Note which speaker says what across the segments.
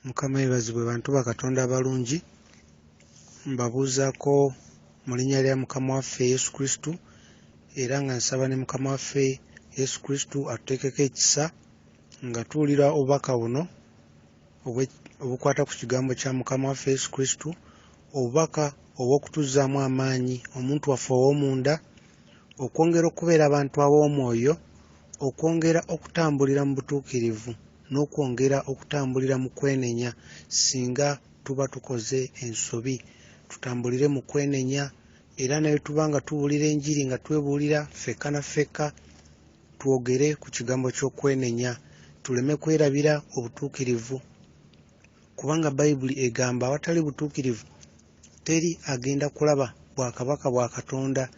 Speaker 1: Mukama yeebazibwe bantu ba Katonda abalungi. Mbabuuzaako mu linnya lya Mukama waffe Yesu Kristo, era nga nsaba ne Mukama waffe Yesu Kristo atuteekeko ekisa nga tuwulira obubaka buno obukwata ku kigambo kya Mukama waffe Yesu Kristo, obubaka obw'okutuzzaamu amaanyi omuntu waffe ow'omunda, okwongera okubeera abantu ab'omwoyo, okwongera okutambulira mu butuukirivu n'okwongera okutambulira mu kwenenya. Singa tuba tukoze ensobi, tutambulire mu kwenenya, era naye tuba nga tuwulira enjiri nga twebuulira ffekka na ffekka, twogere ku kigambo ky'okwenenya, tuleme kwerabira obutuukirivu, kubanga Bayibuli egamba awatali butuukirivu teri agenda kulaba bwakabaka bwa Katonda.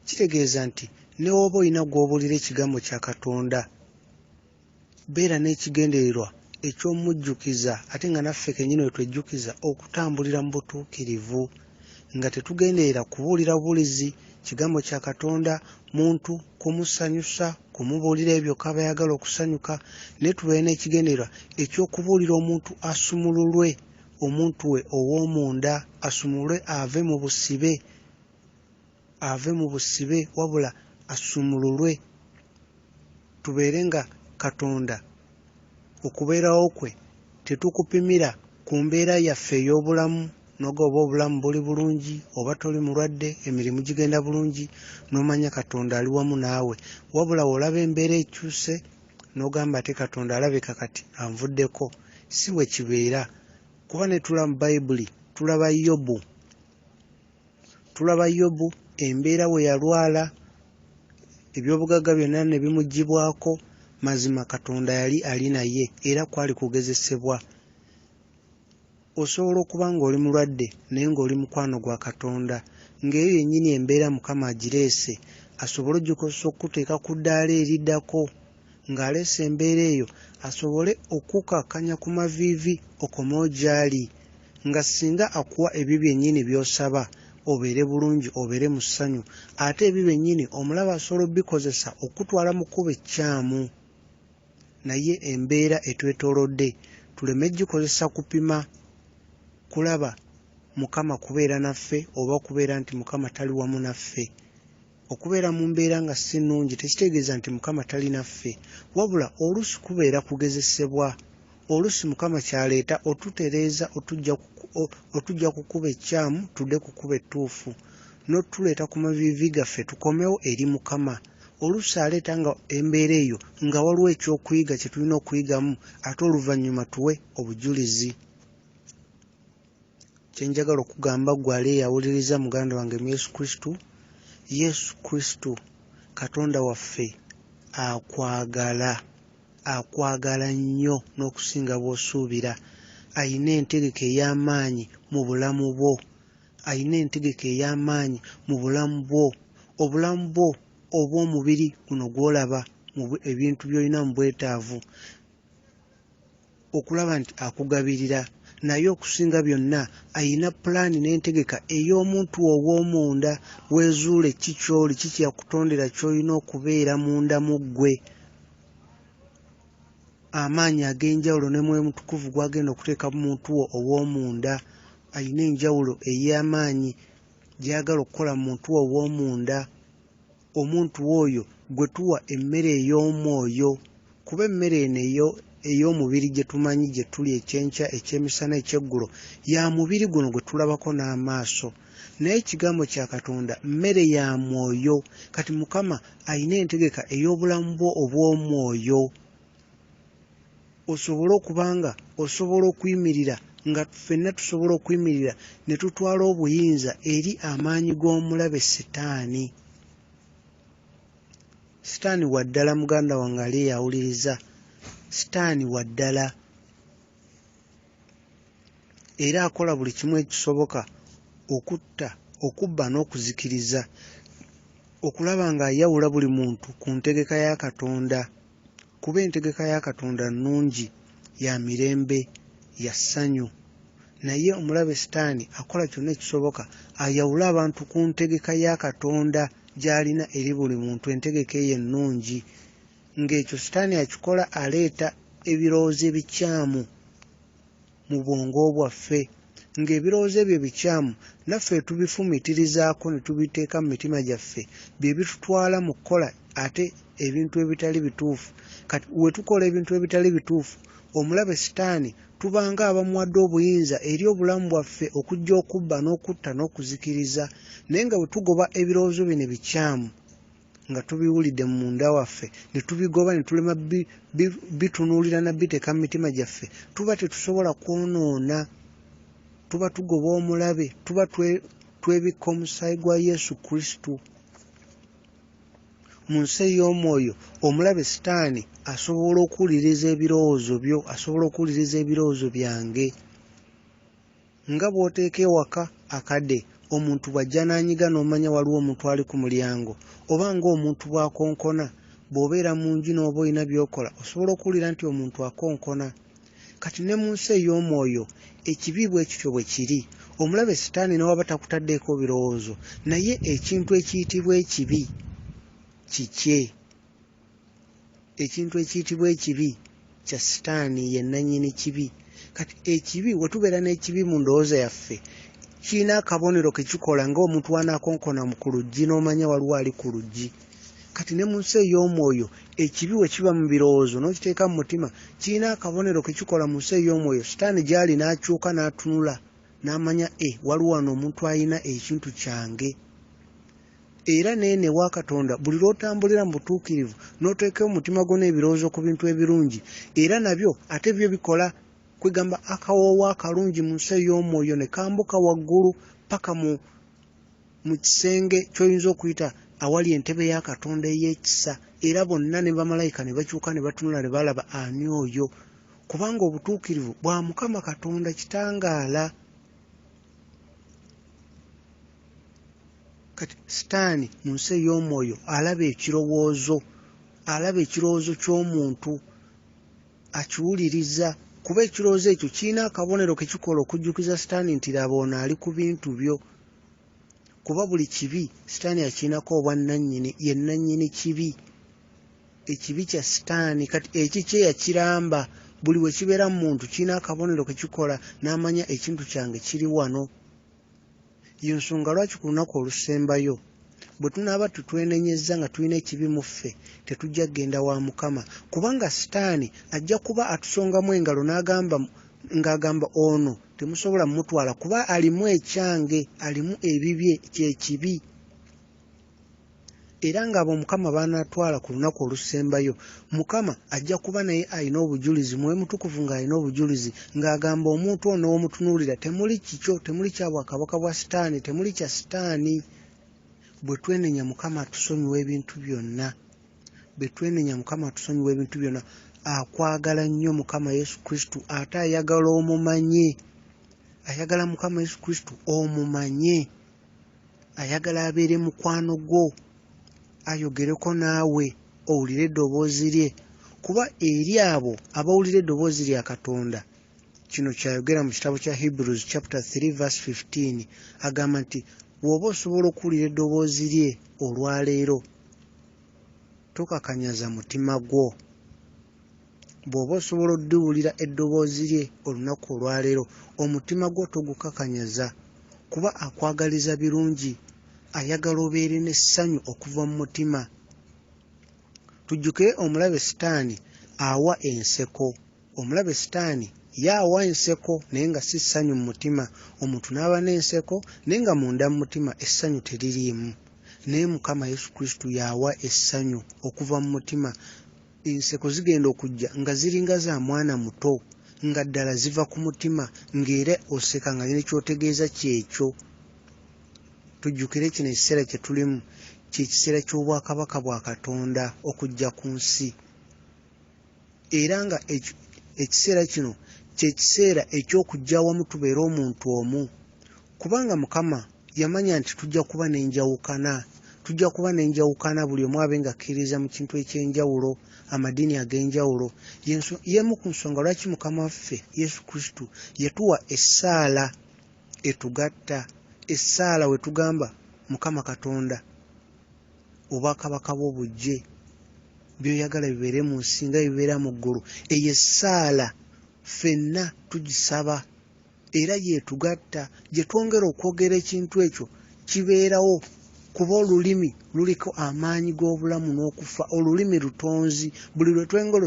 Speaker 1: Kitegeeza nti ne woba olina gw'obuulira ekigambo kya Katonda, beera n'ekigendererwa eky'omujjukiza, ate nga naffe kennyini we twejjukiza okutambulira mu butuukirivu, nga tetugenderera kubuulira buulizi kigambo kya Katonda, muntu kumusanyusa, kumubuulira ebyo kaba ayagala okusanyuka, naye tubeere n'ekigendererwa eky'okubuulira omuntu asumululwe, omuntu we ow'omunda asumulwe, ave mu busibe, wabula asumululwe. Tubeere nga Katonda okubeerawo kwe tetukupimira ku mbeera yaffe ey'obulamu, noga oba obulamu buli bulungi oba toli mulwadde, emirimu gigenda bulungi, n'omanya Katonda ali wamu naawe, wabula olaba embeera ekyuse n'ogamba ate Katonda alabika kati anvuddeko. Si bwe kibeera, kuba ne tulaba mu Bayibuli tulaba Yobu embeera bwe yalwala, eby'obugagga byonna ne bimuggyibwako, mazima Katonda yali ali naye era kwali kugezesebwa. Osobola okuba ng'oli mulwadde naye ng'oli mukwano gwa Katonda, ng'eyo yennyini embeera Mukama agireese, asobole ogikozesa okukuteeka ku ddaala eriddako, ng'aleese embeera eyo asobole okukakkanya ku maviivi okomewo gy'ali, nga singa akuwa ebyo byennyini by'osaba obeere bulungi, obeere mu ssanyu, ate ebyo byennyini omulaba asobola obikozesa okutwala mu kkubo ekyamu. Naye embeera etwetoolodde tuleme gikozesa kupima kulaba Mukama kubeera naffe oba okubeera nti Mukama tali wamu naffe. Okubeera mu mbeera nga si nnungi tekitegeeza nti Mukama tali naffe, wabula oluusi kubeera kugezesebwa. Oluusi Mukama kyaleeta otutereeza otujja ku kkubo ekyamu tudde ku kkubo ettuufu, n'otuleeta ku maviivi gaffe tukomewo eri Mukama. Oluusi aleeta nga embeera eyo nga waliwo ekyokuyiga kye tulina okuyigamu, ate oluvannyuma tuwe obujulizi. Kye njagala okugamba ggwe ali eyawuliriza muganda wange mu Yesu Kristo Katonda waffe akwagala nnyo n'okusinga bw'osuubira. Ayina entegeka ey'amaanyi mu bulamu bwo, obulamu bwo obw'omubiri guno gw'olaba, ebintu by'olina mu bwetaavu, okulaba nti akugabirira, naye okusinga byonna ayina pulaani n'entegeka ey'omuntu ow'omunda, weezuule ki ky'oli, ki kye yakutondera ky'olina okubeera munda mu ggwe. Amaanyi ag'enjawulo ne Mwoyo Mutukuvu gw'agenda okuteeka mu muntu wo ow'omunda, ayina enjawulo ey'amaanyi gy'agala okukola mu muntu wo ow'omunda. Omuntu oyo gwe tuwa emmere ey'omwoyo, kuba emmere eno ey'omubiri gye tumanyi gye tuli ekyenkya, ekyemisana, ekyeggulo, ya mubiri guno gwe tulabako n'amaaso, naye ekigambo kya Katonda mmere ya mwoyo. Kati Mukama ayina entegeka ey'obulamu bwo obw'omwoyo, osobole okubanga osobola okuyimirira, nga ffenna tusobola okuyimirira ne tutwala obuyinza eri amaanyi g'omulabe Setaani. Sitaani wa ddala, muganda wange ali eyawuliriza, Sitaani wa ddala, era akola buli kimu ekisoboka okutta, okubba n'okuzikiriza, okulaba ng'ayawula buli muntu ku ntegeka ya Katonda, kuba entegeka ya Katonda nnungi, ya mirembe, ya ssanyu. Naye omulabe Sitaani akola kyonna ekisoboka ayawule abantu ku ntegeka ya Katonda gy'alina eri buli muntu, entegeka eyo ennungi. Ng'ekyo Sitaani akikola aleeta ebirowoozo ebikyamu mu bwongo bwaffe ng'ebirowoozo ebyo bikyamu naffe tubifumitirizaako ne tubiteeka mu mitima gyaffe bye bitutwala mu kukola ate ebintu ebitali bituufu. Kati we tukola ebintu ebitali bituufu omulabe sitaani tubanga abamuwadde obuyinza eri obulamu bwaffe okujja okubba n'okutta n'okuzikiriza. Naye nga bwe tugoba ebirowoozo bino bikyamu nga tubiwulidde mu munda waffe ne tubigoba ne tulema bitunuulira na biteeka mu mitima gyaffe tuba tetusobola kwonoona. Tuba tugoba omulabe, tuba twebikka omusaayi gwa Yesu Kristo. Mu nsi ey'omwoyo omulabe sitaani asobola okuwuliriza ebirowoozo byo, asobola okuwuliriza ebirowoozo byange. Nga bw'oteeka ewaka akade omuntu bw'ajja n'anyiga n'omanya waliwo omuntu ali ku mulyango oba ng'omuntu bw'akonkona bw'obeera mu nju n'oba olina by'okola osobola okuwulira nti omuntu akonkona. Kati ne mu nsi ey'omwoyo ekibi bwe kityo bwe kiri. Omulabe sitaani n'ewaba takutaddeeko birowoozo naye ekintu ekiyitibwa ekibi kikye. Ekintu ekiyitibwa ekibi kya sitaani ye nannyini kibi. Kati ekibi we tubeera n'ekibi mu ndowooza yaffe kirina akabonero ke kikola ng'omuntu wanaakonkona ku luggi n'omanya waliwo ali ku luggi. Kati ne mu nsi ey'omwoyo ekibi we kiba mu birowoozo n'okiteeka mu mutima kirina akabonero ke kikola mu nsi ey'omwoyo. Sitaani gy'ali n'akyuka n'atunula n'amanya waliwo wano omuntu alina ekintu kyange. Era neene wa Katonda buli lw'otambulira mu butuukirivu n'oteeka omutima gwo n'ebirowoozo ku bintu ebirungi era nabyo ate byo bikola kwegamba akawoowo akalungi mu nsi ey'omwoyo ne kambuka waggulu paka mu kisenge ky'oyinza okuyita awali entebe ya Katonda ey'ekisa. Era bonna ne bamalayika ne bakyuka ne batunula ne balaba ani oyo, kubanga obutuukirivu bwa Mukama Katonda kitangaala. Kati sitaani mu nsi ey'omwoyo alaba ekirowoozo ky'omuntu akiwuliriza kuba ekirowoozo ekyo kirina akabonero ke kikola okujjukiza sitaani nti laba ono ali ku bintu byo. Kuba buli kibi sitaani akirinako obwannannyini, ye nannyini kibi. Ekibi kya sitaani kati ekikye yakiramba buli we kibeera mu muntu kirina akabonero ke kikola n'amanya ekintu kyange kiri wano. Yo nsonga lwaki ku lunaku olusembayo bwe tunaaba tutwenenyezza nga tulina ekibi mu ffe tetujja kgenda wa Mukama kubanga sitaani ajja kuba atusongamu engalo ng'agamba ono temusobola mutwala kuba alimu ekyange, alimu ebibye kyekibi. Era ng'abo Mukama baanatwala ku lunaku olusembayo Mukama ajja kuba naye alina obujulizi, Mwoyo Mutukuvu ng'alina obujulizi ng'agamba omuntu ono w'omutunuulira temuli kikyo, temuli kya bwakabaka bwa sitaani, temuli kya sitaani. Bwe twenenya Mukama atusonyiwa ebintu byonna, bwe twenenya Mukama atusonyiwa ebintu byonna. Akwagala nnyo Mukama Yesu Kristo ate ayagala omumanye, ayagala Mukama Yesu Kristo omumanye, ayagala abeere mukwano gwo, ayogereko naawe owulire eddoboozi lye kuba eri abo abawulira eddoboozi lya Katonda. Kino kyayogera mu kitabo kya Hebrews chapter 3 verse 15 agamba nti bw'oba osobola okuwulira eddoboozi lye olwaleero tokakanyaza mutima gwo. Bw'oba osobola oddiwulira eddoboozi lye olunaku olwaleero omutima gwo togukakanyaza kuba akwagaliza birungi, ayagala obeere n'essanyu okuva mu mutima. Tujjukire omulabe sitaani awa enseko. Omulabe sitaani yaawa enseko naye nga si ssanyu mu mutima. Omuntu n'aba n'enseko naye nga munda mu mutima essanyu teririimu. Naye Mukama Yesu Kristo yaawa essanyu okuva mu mutima. Enseko zigenda okujja nga ziringa za mwana muto nga ddala ziva ku mutima ng'era oseka nga ne kyotegeeza kyekyo. Tujjukire kino ekiseera kye tulimu ky'ekiseera ky'obwakabaka bwa Katonda okujja ku nsi. Era nga ekiseera kino ky'ekiseera eky'okujja awamu tubeere omuntu omu. Kubanga Mukama yamanya nti tujja kuba n'enjawukana. Tujja kuba n'enjawukana buli omu abe nga akkiririza mu kintu eky'enjawulo, amadiini ag'enjawulo. Y'emu ku nsonga lwaki Mukama waffe Yesu Kristo yatuwa essaala etugatta. Essaala we tugamba Mukama Katonda obwakabaka bwo bujje, by'oyagala bibeere mu nsi nga bibeera mu ggulu. Eyo essaala ffenna tugisaba era yeetugatta. Gye twongera okwogera ekintu ekyo kibeerawo, kuba olulimi luliko amaanyi g'obulamu n'okufa. Olulimi lutonzi, buli lwe twengera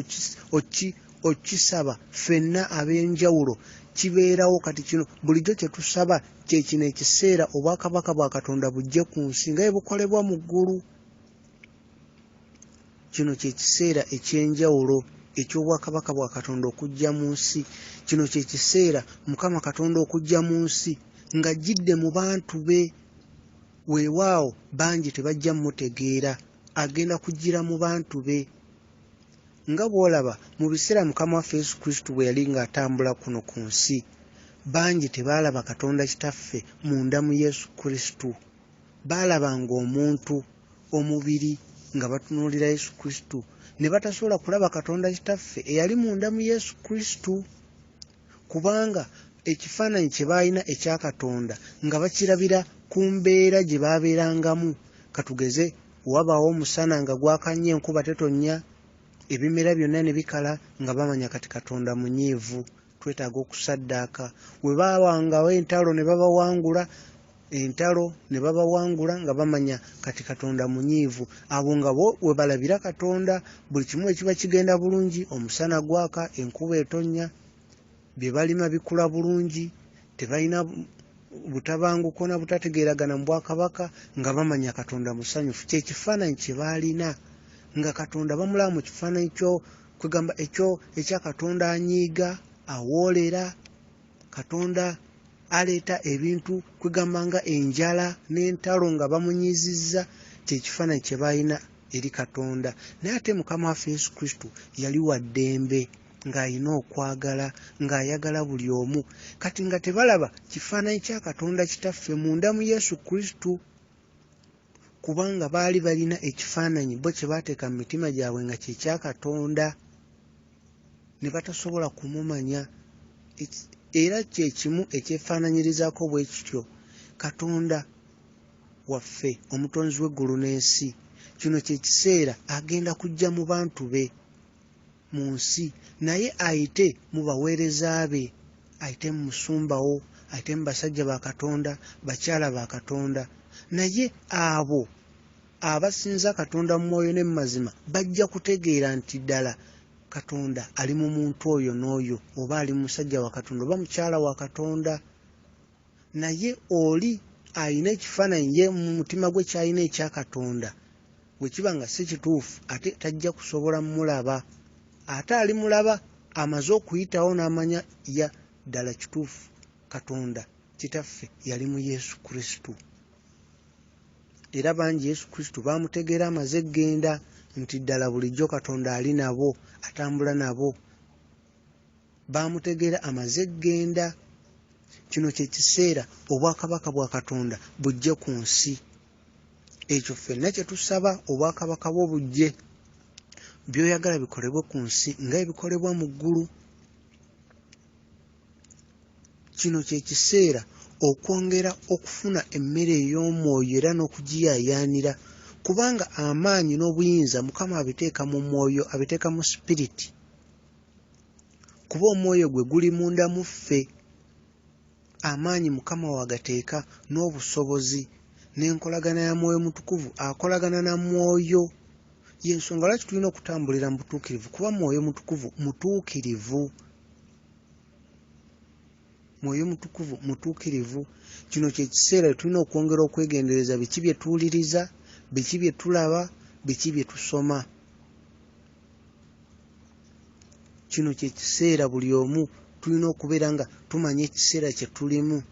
Speaker 1: okisaba ffenna ab'enjawulo kibeerawo. Kati kino bulijjo kye tusaba kye kino ekiseera obwakabaka bwa Katonda bujje ku nsi nga bwe bukolebwa mu ggulu. Kino kye kiseera eky'enjawulo eky'obwakabaka bwa Katonda okujja mu nsi. Kino kye kiseera Mukama Katonda okujja mu nsi ng'ajjidde mu bantu be. Weewaawo bangi tebajja mmutegeera, agenda kujjira mu bantu be. Nga bw'olaba mu biseera Mukama waffe Yesu Kristo bwe yali ng'atambula kuno ku nsi, bangi tebaalaba Katonda Kitaffe munda mu Yesu Kristo. Baalabanga omuntu, omubiri, nga batunuulira Yesu Kristo, ne batasobola kulaba Katonda Kitaffe eyali munda mu Yesu Kristo, kubanga ekifaananyi kye baalina ekya Katonda nga bakirabira ku mbeera gye baabeerangamu. Katugeze, wabaawo omusana nga gwakanya enkuba tetonnya, ebimera byonna ne bikala, nga bamanya kati Katonda munyiivu, twetaaga okusaddaaka. Bwe baawangawo entalo ne babawangula, nga bamanya kati Katonda munyiivu. Abo nga bo we balabira Katonda, buli kimu ekiba kigenda bulungi, omusana gwaka, enkuba etonnya, bye balima bikula bulungi, tebalina butabanguko na butategeeragana mu bwakabaka, nga bamanya Katonda musanyufu. Kye kifaananyi kye baalina, nga Katonda bamulaba mu kifaananyi kwegamba ekya Katonda anyiiga, awoolera, Katonda aleeta ebintu kwegamba nga enjala n'entalo nga bamunyiizizza. Kye kifaananyi kye baalina eri Katonda. Naye ate Mukama waffe Yesu Kristo yali wa ddembe, ng'alina okwagala, ng'ayagala buli omu. Kati nga tebalaba kifaananyi kya Katonda Kitaffe munda mu Yesu Kristo, kubanga baali balina ekifaananyi bo kye baateeka mu mitima gyabwe nga kye kya Katonda, ne batasobola kumumanya. Era kye kimu ekyefaananyirizaako bwe kityo Katonda waffe, omutonzi w'eggulu n'ensi. Kino kye kiseera agenda kujja mu bantu be mu nsi, naye ayite mu baweereza be, ayite mu musumbawo, ayite mu basajja ba Katonda, bakyala ba Katonda. Naye abo abasinza Katonda mu mwoyo ne mu mazima bajja kutegeera nti ddala Katonda ali mu muntu oyo n'oyo, oba ali musajja wa Katonda oba mukyala wa Katonda. Naye oli ayina ekifaananyi ye mu mutima gwe kyalina ekya Katonda, bwe kiba nga si kituufu ate tajja kusobola mmulaba. Ate alimulaba amaze okuyitawo n'amanya ya ddala kituufu Katonda Kitaffe yali mu Yesu Kristo. Era bangi Yesu Kristo baamutegeera amaze eggenda nti ddala bulijjo Katonda ali nabo, atambula nabo. Baamutegeera amaze eggenda. Kino kye kiseera obwakabaka bwa Katonda bujje ku nsi. Ekyo ffenna kye tusaba, obwakabaka bwo bujje, by'oyagala bikolebwe ku nsi nga ebikolebwa mu ggulu. Kino kye kiseera okwongera okufuna emmere ey'omwoyo era n'okugiyaayaanira, kubanga amaanyi n'obuyinza Mukama abiteeka mu mwoyo, abiteeka mu sipiriti, kuba omwoyo gwe guli munda mu ffe. Amaanyi Mukama wagateeka n'obusobozi n'enkolagana ya Mwoyo Mutukuvu akolagana na mwoyo. Y'ensonga lwaki tulina okutambulira mu butuukirivu, kuba Mwoyo Mutukuvu mutuukirivu. Mwoyo Mutukuvu mutuukirivu. Kino kye kiseera tulina okwongera okwegendereza biki bye tuwuliriza, biki bye tulaba, biki bye tusoma. Kino kye kiseera buli omu tulina okubeera nga tumanya ekiseera kye tulimu.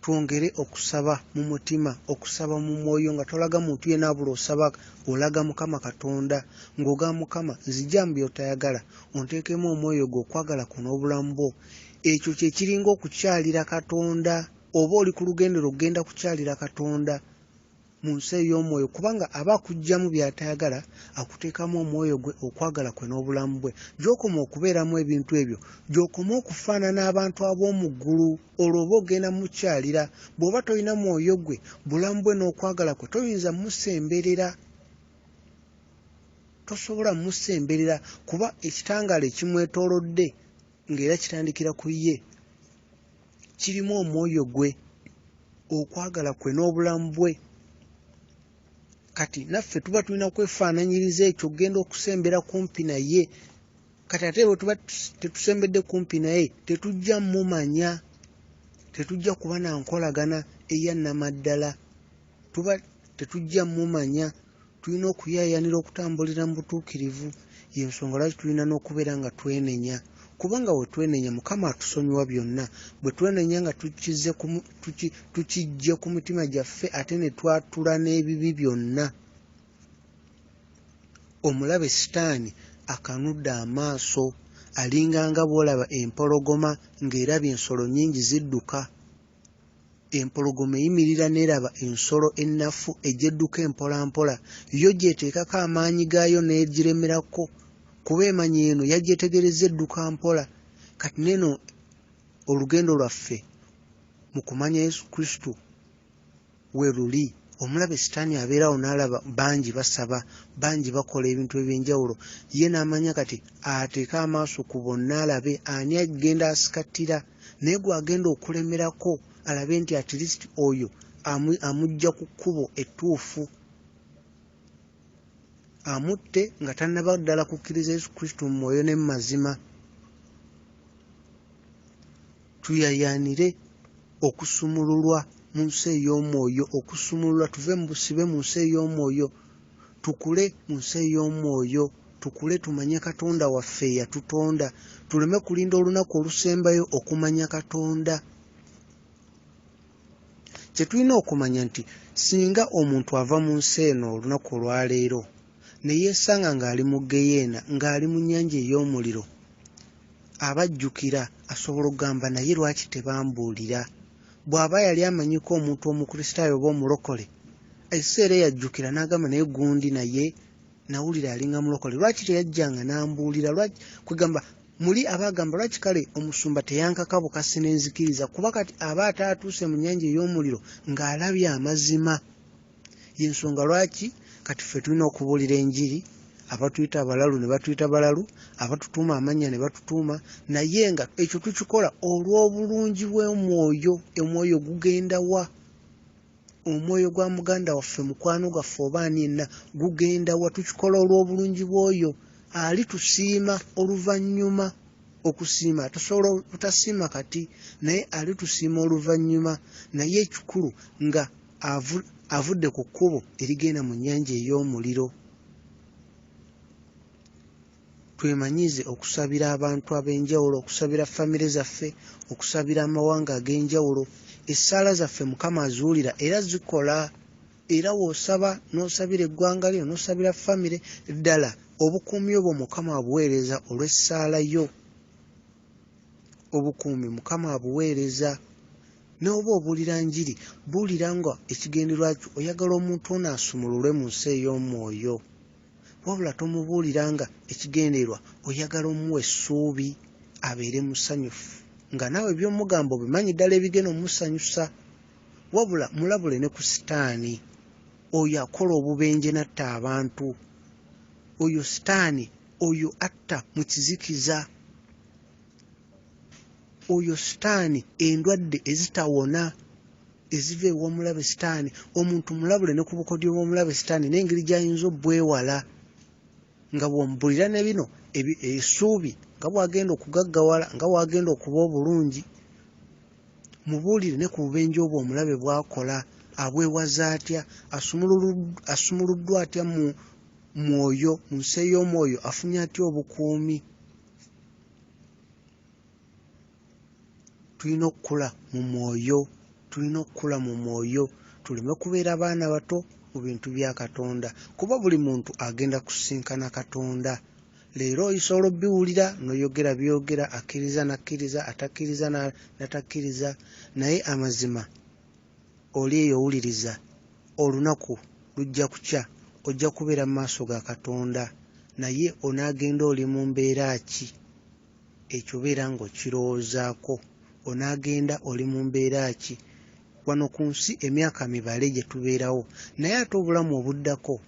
Speaker 1: Twongere okusaba mu mutima, okusaba mu mwoyo, nga tolaga muntu yenna abula osaba, olaga Mukama Katonda, ng'ogamba Mukama nzijjamu by'otayagala, onteekemu omwoyo gwe okwagala kuno obulamu bwo. Ekyo kye kiringa okukyalira Katonda, oba oli ku lugendero okugenda kukyalira Katonda mu nsi ey'omwoyo, kubanga aba akuggyamu by'atayagala, akuteekamu omwoyo gwe, okwagala kwe n'obulamu bwe. Gy'okoma okubeeramu ebintu ebyo, gy'okoma okufaanana abantu ab'omu ggulu, olwo oba ogenda mukyalira. Bw'oba tolina mwoyo gwe, bulamu bwe n'okwagala kwe toyinza musemberera. tosobola musemberera kuba ekitangaala ekimwetoolodde ng'era kitandikira ku ye kirimu omwoyo gwe, okwagala kwe n'obulamu bwe. Kati naffe tuba tulina kwefaananyiriza ekyo, genda okusembera kumpi naye. Kati ate bwe tuba tetusembedde kumpi naye tetujja mumanya, tetujja kuba na nkolagana eya nnamaddala, tuba tetujja mumanya. Tulina okuyaayanira okutambulira mu butuukirivu. Y'ensonga lwaki tulina n'okubeera nga twenenya, kubanga we twenenya Mukama atusonyiwa byonna. Bwe twenenya nga tukijje ku mitima gyaffe ate ne twatula n'ebibi byonna, omulabe Sitaani akanudde amaaso, alinganga bw'olaba empologoma ng'erabye ensolo nnyingi zidduka. Empologoma eyimirira n'eraba ensolo ennafu egyedduka empolampola, yo gy'eteekako amaanyi gaayo n'egiremerako, kuba emanyi eno yagyetegereza edduka mpola. Kati neno olugendo lwaffe mu kumanya Yesu Kristo we luli, omulabe Sitaani abeerawo n'alaba bangi basaba, bangi bakola ebintu eby'enjawulo, ye n'amanya kati ateeke amaaso ku bonna alabe ani agenda asikattira, naye gw'agenda okulemerako alabe nti at least oyo amujja ku kkubo ettuufu. Amutte nga tannaba ddala kukkiriza Yesu Kristo mu mwoyo ne mu mazima. Tuyayaanire okusumululwa mu nsi ey'omwoyo, okusumululwa tuve mu busibe mu nsi ey'omwoyo, tukule mu nsi ey'omwoyo, tukule tumanye Katonda waffe eyatutonda, tuleme kulinda olunaku olusembayo okumanya Katonda. Kye tulina okumanya nti singa omuntu ava mu nsi eno olunaku olwaleero ne yeesanga ng'ali mu Geyeena, ng'ali mu nnyanja ey'omuliro, abajjukira asobola okugamba naye lwaki tebambuulira. Bw'aba yali amanyiko omuntu omukristaayo oba omulokole, ekiseera yajjukira n'agamba naye gundi naye nawulira alinga mulokole, lwaki teyajjanga n'ambuulira? Lwaki kwegamba muli abagamba lwaki kale omusumba teyankaka bukasi n'enzikiriza, kuba kati aba ataatuuse mu nnyanja ey'omuliro ng'alabye amazima. Y'ensonga lwaki kati ffe tulina okubuulira enjiri, abatuyita abalalu ne batuyita balalu, abatutuuma amannya ne batutuuma, naye nga ekyo tukikola olw'obulungi bw'omwoyo. Omwoyo gugenda wa? Omwoyo gwa muganda waffe, mukwano gwaffe oba ani yenna gugenda wa? Tukikola olw'obulungi bw'oyo ali tusiima oluvannyuma. Okusiima tusobola obutasiima kati, naye ali tusiima oluvannyuma. Naye ekikulu nga avudde ku kkubo erigenda mu nnyanja ey'omuliro. Twemanyize okusabira abantu ab'enjawulo, okusabira famire zaffe, okusabira amawanga ag'enjawulo. Essaala zaffe Mukama aziwulira era zikola. Era w'osaba n'osabira eggwanga lyo n'osabira famire, ddala obukuumi obwo Mukama abuweereza olw'essaala yo. Obukuumi Mukama abuweereza. N'oba obuulira njiri, buulira nga ekigendererwa kyo oyagala omuntu ono asumululwe mu nsi ey'omwoyo. Wabula tomubuulira nga ekigendererwa oyagala omuwa essuubi abeere musanyufu, nga naawe by'omugamba obimanyi ddala ebigenda omusanyusa. Wabula mulabule ne ku Sitaani, oyo akola obubenje n'atta abantu. Oyo Sitaani, oyo atta mu kizikiza. Oyo Sitaani endwadde ezitawona eziva ew'omulabe Sitaani. Omuntu mulabule ne ku bukodyo bw'omulabe Sitaani n'engeri gy'ayinza obbwewala, nga bw'omubulira ne bino essuubi nga bw'agenda okugaggawala, nga bw'agenda okuba obulungi. Mubuulire ne ku bubenje obwo omulabe bw'akola, abwewaza atya, asumuluddwa atya mu mwoyo, mu nsi ey'omwoyo, afunye atya obukuumi. Tulina okukula mu mwoyo, tulina okukula mu mwoyo, tuleme kubeera baana bato mu bintu bya Katonda, kuba buli muntu agenda kusinkana Katonda. Leero osobola obbiwulira n'oyogera byogera, akkiriza n'akkiriza, atakkiriza n'atakkiriza, naye amazima oli eyo owuliriza, olunaku lujja kukya, ojja kubeera mu maaso ga Katonda, naye onaagenda oli mu mbeera ki? Ekyo beera ng'okirowoozaako. Onaagenda oli mu mbeera ki? Wano ku nsi emyaka mibale gye tubeerawo, naye ate obulamu obuddako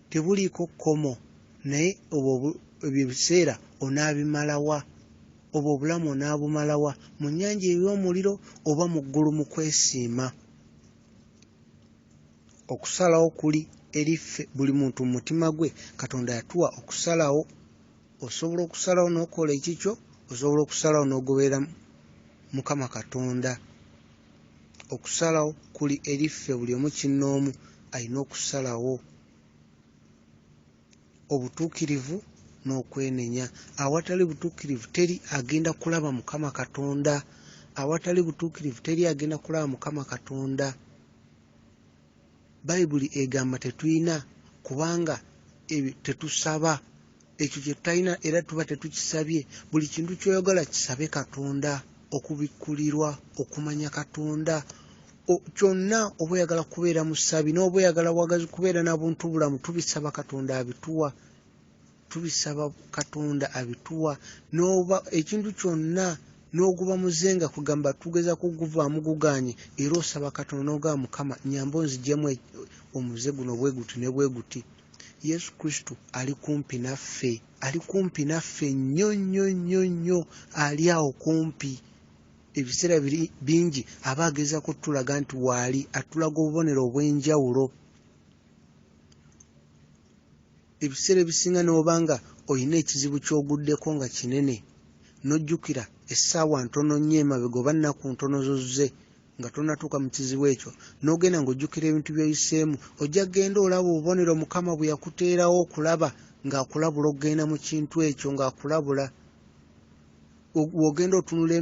Speaker 1: tebuliiko kkomo, naye obwo ebiseera onaabimalawa, obwo obulamu onaabumalawa mu nnyanja ey'omuliro oba mu ggulu mu kwesiima. Okusalawo kuli eriffe buli muntu mu mutima gwe. Katonda yatuwa okusalawo. Osobola okusalawo n'okola ekikyo, osobola okusalawo n'ogoberera Mukama Katonda. Okusalawo kuli eriffe buli omu kinnoomu alina okusalawo. Obutuukirivu n'okwenenya. Awatali butuukirivu teri agenda kulaba Mukama Katonda. Awatali butuukirivu teri agenda kulaba Mukama Katonda. Bayibuli egamba tetulina kubanga tetusaba. Ekyo kye tutalina era tuba tetukisabye. Buli kintu ky'oyagala kisabe Katonda, okubikkulirwa, okumanya Katonda. Kyonna oba oyagala kubeera musabi n'oba oyagala wagazi kubeera n'abuntu bulamu, tubisaba Katonda abituwa. Tubisaba Katonda abituwa. N'oba ekintu kyonna n'oguba muzenga kugamba tugeza kuguvaamu gugaanye, era osaba Katonda n'ogamba Mukama nyamba onziggyemu omuze guno bwe guti ne bwe guti. Yesu Kristo ali kumpi naffe, ali kumpi naffe nnyo nnyo nnyo nnyo, ali awo kumpi. Ebiseera bingi aba agezaako tulaga nti waali, atulaga obubonero obw'enjawulo. Ebiseera ebisinga n'obanga olina ekizibu ky'oguddeko nga kinene, n'ojjukira essaawa ntono nnyo emabega oba nnaku ntono zozze nga tonatuuka mu kizibu ekyo, n'ogenda ng'ojjukira ebintu by'oyiseemu, ojja genda olaba obubonero Mukama bwe yakuteerawo okulaba ng'akulabula okugenda mu kintu ekyo ng'akulabula. W'ogenda otunula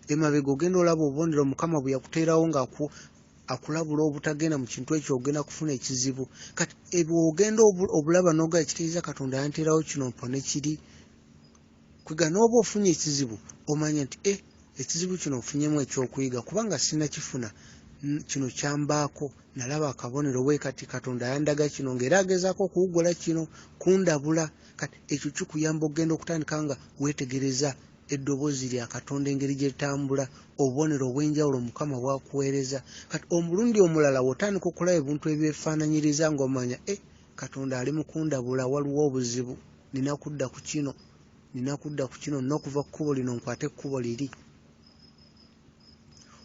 Speaker 1: emabega ogenda olaba obubonero Mukama bwe yakuteerawo ng'akulabula obutagenda mu kintu ekyo ogenda kufuna ekizibu. Kati ebyo ogenda obulaba n'ogala ekitegeeza Katonda yanteerawo kino mpone kiri. Kwiga n'oba ofunye ekizibu omanya nti ekizibu kino nfunyemu ekyokuyiga kubanga sinnakifuna, kino kyambaako, nalaba akabonero bwe kati Katonda yandaga kino ng'era agezaako okuwugola kino kundabula. Kati ekyo kikuyamba okugenda okutandika nga weetegereza eddoboozi lya Katonda engeri gye litambula, obubonero obw'enjawulo Mukama bw'akuweereza. Kati omulundi omulala w'otandika okulaba ebintu ebyefaananyiriza ng'omanya Katonda ali mu kundabula, waliwo obuzibu, nina kudda ku kino, n'okuva ku kkubo lino nkwate ekkubo liri.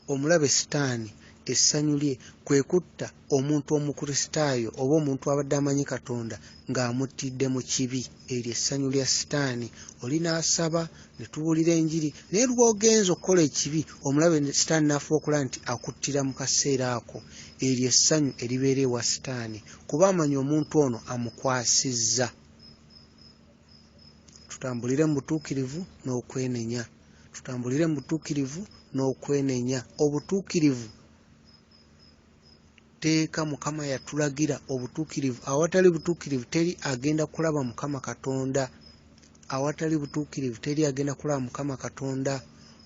Speaker 1: Omulabe Sitaani essanyu lye kwe kutta omuntu omukristaayo oba omuntu abadde amanyi Katonda ng'amuttidde mu kibi. Eryo essanyu lya Sitaani. Oli n'asaba ne tuwulira enjiri, naye lw'ogenza okukola ekibi omulabe Sitaani n'afuba okulaba nti akuttira mu kaseera ako. Eryo essanyu eribeera ewa Sitaani kuba amanya omuntu ono amukwasizza. Tutambulire mu butuukirivu n'okwenenya. Tutambulire mu butuukirivu n'okwenenya. Obutuukirivu teeka Mukama yatulagira obutuukirivu. Awatali butuukirivu teri agenda kulaba Mukama Katonda. Awatali butuukirivu teri agenda kulaba Mukama Katonda.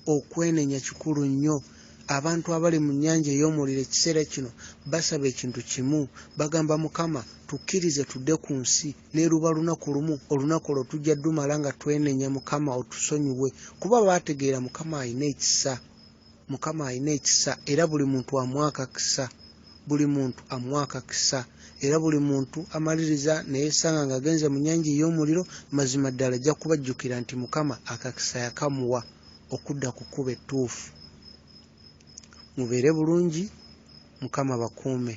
Speaker 1: Okwenenya kikulu nnyo. Abantu abali mu nnyanja ey'omuliro ekiseera kino basaba ekintu kimu, bagamba Mukama tukkirize tudde ku nsi ne luba lunaku lumu, olunaku olwo tujja ddumala nga twenenya Mukama otusonyiwe, kuba baategeera Mukama alina ekisa. Mukama alina ekisa era buli muntu amwakakisa. Buli muntu amwakakisa era buli muntu amaliriza neyeesanga ng'agenze mu nnyanja ey'omuliro, mazima ddala ajja kubajjukira nti Mukama akakisa yakamuwa okudda ku kkubo ettuufu. Mubeere bulungi, Mukama bakuume.